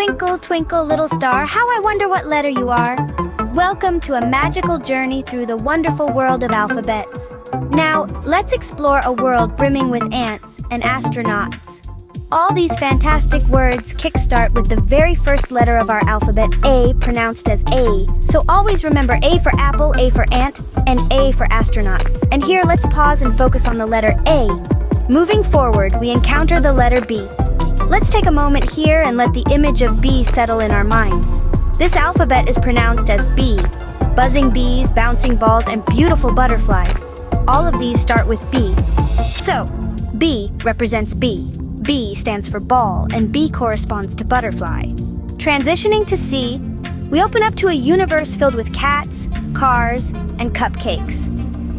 Twinkle, twinkle, little star, how I wonder what letter you are. Welcome to a magical journey through the wonderful world of alphabets. Now, let's explore a world brimming with ants and astronauts. All these fantastic words kickstart with the very first letter of our alphabet, A, pronounced as A. So always remember A for apple, A for ant, and A for astronaut. And here, let's pause and focus on the letter A. Moving forward, we encounter the letter B. Let's take a moment here and let the image of B settle in our minds. This alphabet is pronounced as B. Buzzing bees, bouncing balls, and beautiful butterflies. All of these start with B. So, B represents B. B stands for ball, and B corresponds to butterfly. Transitioning to C, we open up to a universe filled with cats, cars, and cupcakes.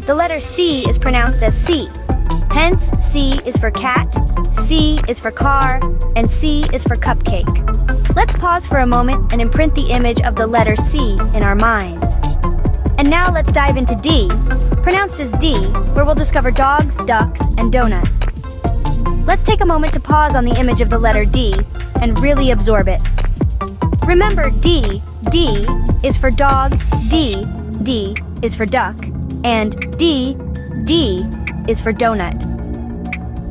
The letter C is pronounced as C. Hence, C is for cat, C is for car, and C is for cupcake. Let's pause for a moment and imprint the image of the letter C in our minds. And now let's dive into D, pronounced as D, where we'll discover dogs, ducks, and donuts. Let's take a moment to pause on the image of the letter D and really absorb it. Remember, D is for dog, D is for duck, and D is for donut.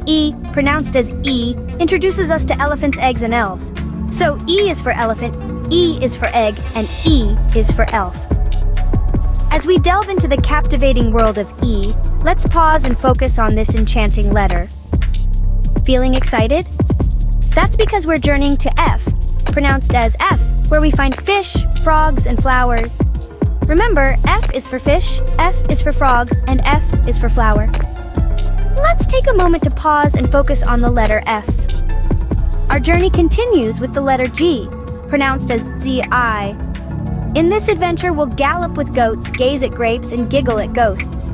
E, pronounced as E, introduces us to elephants, eggs, and elves. So E is for elephant, E is for egg, and E is for elf. As we delve into the captivating world of E, let's pause and focus on this enchanting letter. Feeling excited? That's because we're journeying to F, pronounced as F, where we find fish, frogs, and flowers. Remember, F is for fish, F is for frog, and F is for flower. Let's take a moment to pause and focus on the letter F. Our journey continues with the letter G, pronounced as Z-I. In this adventure, we'll gallop with goats, gaze at grapes, and giggle at ghosts.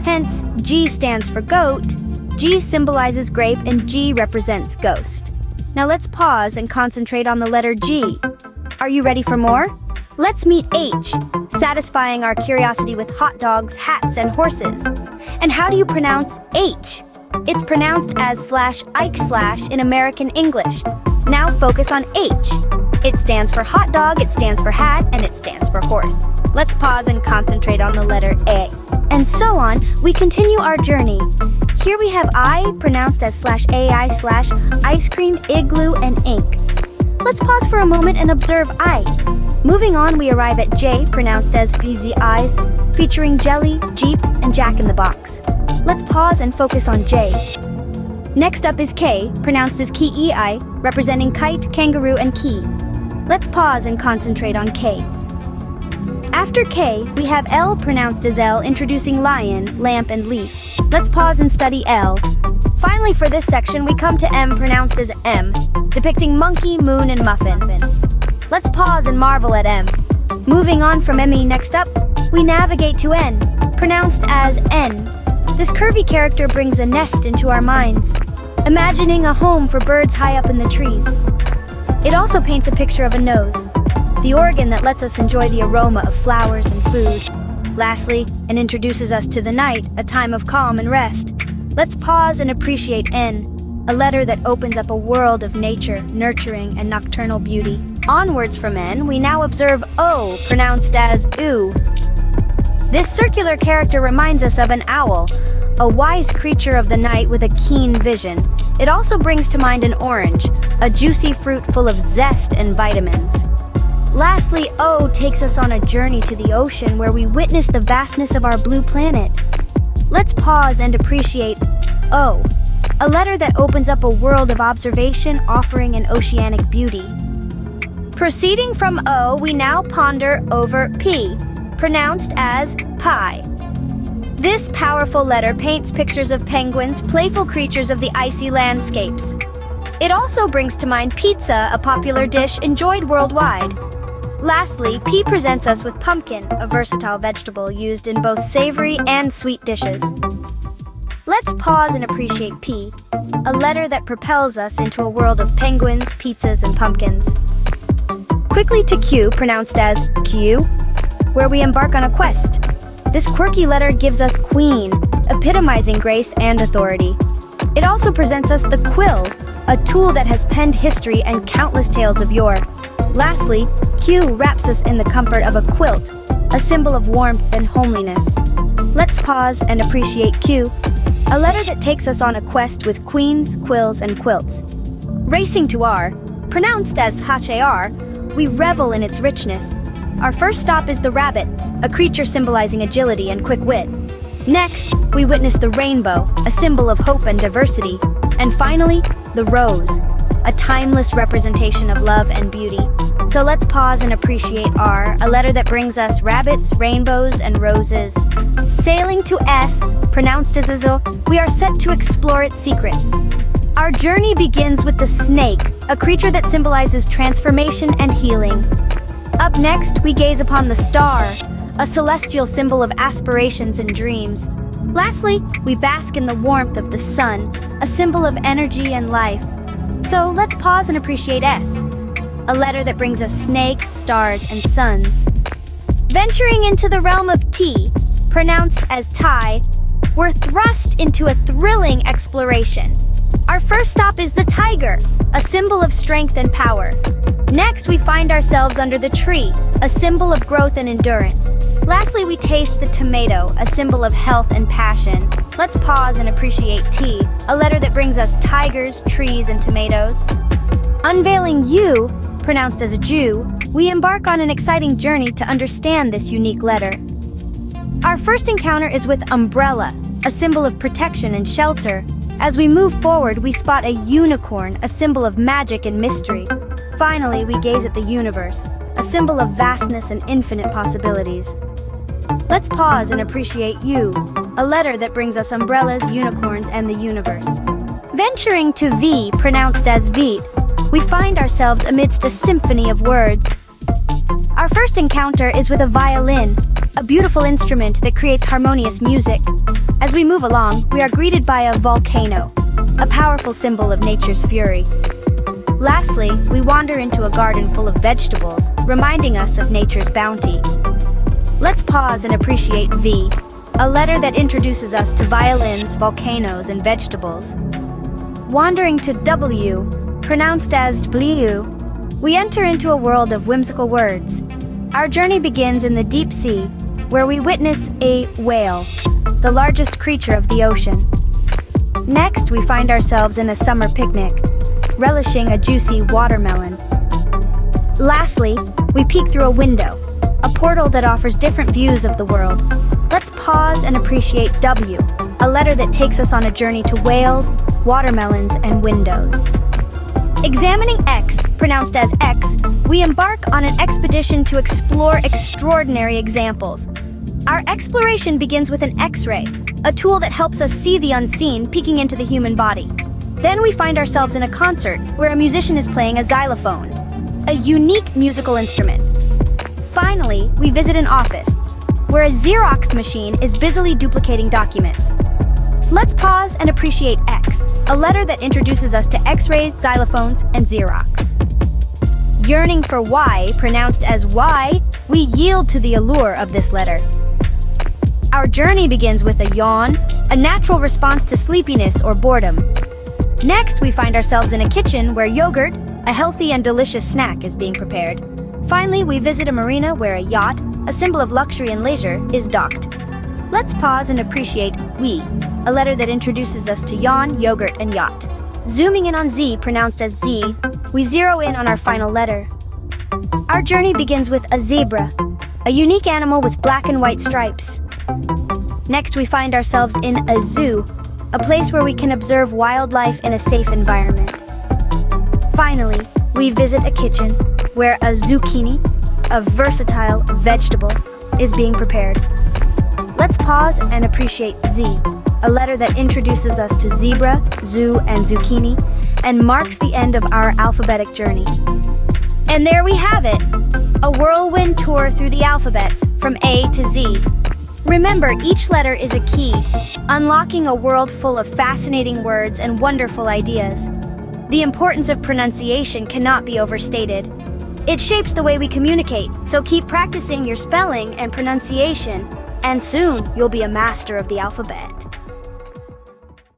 Hence, G stands for goat, G symbolizes grape, and G represents ghost. Now let's pause and concentrate on the letter G. Are you ready for more? Let's meet H, satisfying our curiosity with hot dogs, hats, and horses. And how do you pronounce H? It's pronounced as /Ike/ in American English. Now focus on H. It stands for hot dog, it stands for hat, and it stands for horse. Let's pause and concentrate on the letter A. And so on, we continue our journey. Here we have I, pronounced as /AI/ice cream, igloo, and ink. Let's pause for a moment and observe I. Moving on, we arrive at J, pronounced as DZIs, featuring jelly, Jeep, and Jack in the Box. Let's pause and focus on J. Next up is K, pronounced as KEI, representing kite, kangaroo, and key. Let's pause and concentrate on K. After K, we have L, pronounced as L, introducing lion, lamp, and leaf. Let's pause and study L. Finally, for this section, we come to M, pronounced as M, depicting monkey, moon, and muffin. Let's pause and marvel at M. Moving on from ME, next up, we navigate to N, pronounced as N. This curvy character brings a nest into our minds, imagining a home for birds high up in the trees. It also paints a picture of a nose, the organ that lets us enjoy the aroma of flowers and food. Lastly, and introduces us to the night, a time of calm and rest. Let's pause and appreciate N, a letter that opens up a world of nature, nurturing, and nocturnal beauty. Onwards from N, we now observe O, pronounced as oo. This circular character reminds us of an owl, a wise creature of the night with a keen vision. It also brings to mind an orange, a juicy fruit full of zest and vitamins. Lastly, O takes us on a journey to the ocean where we witness the vastness of our blue planet. Let's pause and appreciate O, a letter that opens up a world of observation, offering an oceanic beauty. Proceeding from O, we now ponder over P, pronounced as pie. This powerful letter paints pictures of penguins, playful creatures of the icy landscapes. It also brings to mind pizza, a popular dish enjoyed worldwide. Lastly, P presents us with pumpkin, a versatile vegetable used in both savory and sweet dishes. Let's pause and appreciate P, a letter that propels us into a world of penguins, pizzas, and pumpkins. Quickly to Q, pronounced as Q, where we embark on a quest. This quirky letter gives us queen, epitomizing grace and authority. It also presents us the quill, a tool that has penned history and countless tales of yore. Lastly, Q wraps us in the comfort of a quilt, a symbol of warmth and homeliness. Let's pause and appreciate Q, a letter that takes us on a quest with queens, quills, and quilts. Racing to R, pronounced as H-A-R, we revel in its richness. Our first stop is the rabbit, a creature symbolizing agility and quick wit. Next, we witness the rainbow, a symbol of hope and diversity. And finally, the rose, a timeless representation of love and beauty. So let's pause and appreciate R, a letter that brings us rabbits, rainbows, and roses. Sailing to S, pronounced as Azul, we are set to explore its secrets. Our journey begins with the snake, a creature that symbolizes transformation and healing. Up next, we gaze upon the star, a celestial symbol of aspirations and dreams. Lastly, we bask in the warmth of the sun, a symbol of energy and life. So let's pause and appreciate S, a letter that brings us snakes, stars, and suns. Venturing into the realm of T, pronounced as tie, we're thrust into a thrilling exploration. Our first stop is the tiger, a symbol of strength and power. Next, we find ourselves under the tree, a symbol of growth and endurance. Lastly, we taste the tomato, a symbol of health and passion. Let's pause and appreciate T, a letter that brings us tigers, trees, and tomatoes. Unveiling U, pronounced as a Jew, we embark on an exciting journey to understand this unique letter. Our first encounter is with umbrella, a symbol of protection and shelter. As we move forward, we spot a unicorn, a symbol of magic and mystery. Finally, we gaze at the universe, a symbol of vastness and infinite possibilities. Let's pause and appreciate U, a letter that brings us umbrellas, unicorns, and the universe. Venturing to V, pronounced as Veet, we find ourselves amidst a symphony of words. Our first encounter is with a violin, a beautiful instrument that creates harmonious music. As we move along, we are greeted by a volcano, a powerful symbol of nature's fury. Lastly, we wander into a garden full of vegetables, reminding us of nature's bounty. Let's pause and appreciate V, a letter that introduces us to violins, volcanoes, and vegetables. Wandering to W, pronounced as Bliu, we enter into a world of whimsical words. Our journey begins in the deep sea, where we witness a whale, the largest creature of the ocean. Next, we find ourselves in a summer picnic, relishing a juicy watermelon. Lastly, we peek through a window, a portal that offers different views of the world. Let's pause and appreciate W, a letter that takes us on a journey to whales, watermelons, and windows. Examining X, pronounced as X, we embark on an expedition to explore extraordinary examples. Our exploration begins with an X-ray, a tool that helps us see the unseen peeking into the human body. Then we find ourselves in a concert where a musician is playing a xylophone, a unique musical instrument. Finally, we visit an office where a Xerox machine is busily duplicating documents. Let's pause and appreciate X, a letter that introduces us to X-rays, xylophones, and Xerox. Yearning for Y, pronounced as Y, we yield to the allure of this letter. Our journey begins with a yawn, a natural response to sleepiness or boredom. Next, we find ourselves in a kitchen where yogurt, a healthy and delicious snack, is being prepared. Finally, we visit a marina where a yacht, a symbol of luxury and leisure, is docked. Let's pause and appreciate we, a letter that introduces us to yawn, yogurt, and yacht. Zooming in on Z, pronounced as Z, we zero in on our final letter. Our journey begins with a zebra, a unique animal with black and white stripes. Next, we find ourselves in a zoo, a place where we can observe wildlife in a safe environment. Finally, we visit a kitchen where a zucchini, a versatile vegetable, is being prepared. Let's pause and appreciate Z, a letter that introduces us to zebra, zoo, and zucchini, and marks the end of our alphabetic journey. And there we have it, a whirlwind tour through the alphabets, from A to Z. Remember, each letter is a key, unlocking a world full of fascinating words and wonderful ideas. The importance of pronunciation cannot be overstated. It shapes the way we communicate, so keep practicing your spelling and pronunciation, and soon you'll be a master of the alphabet.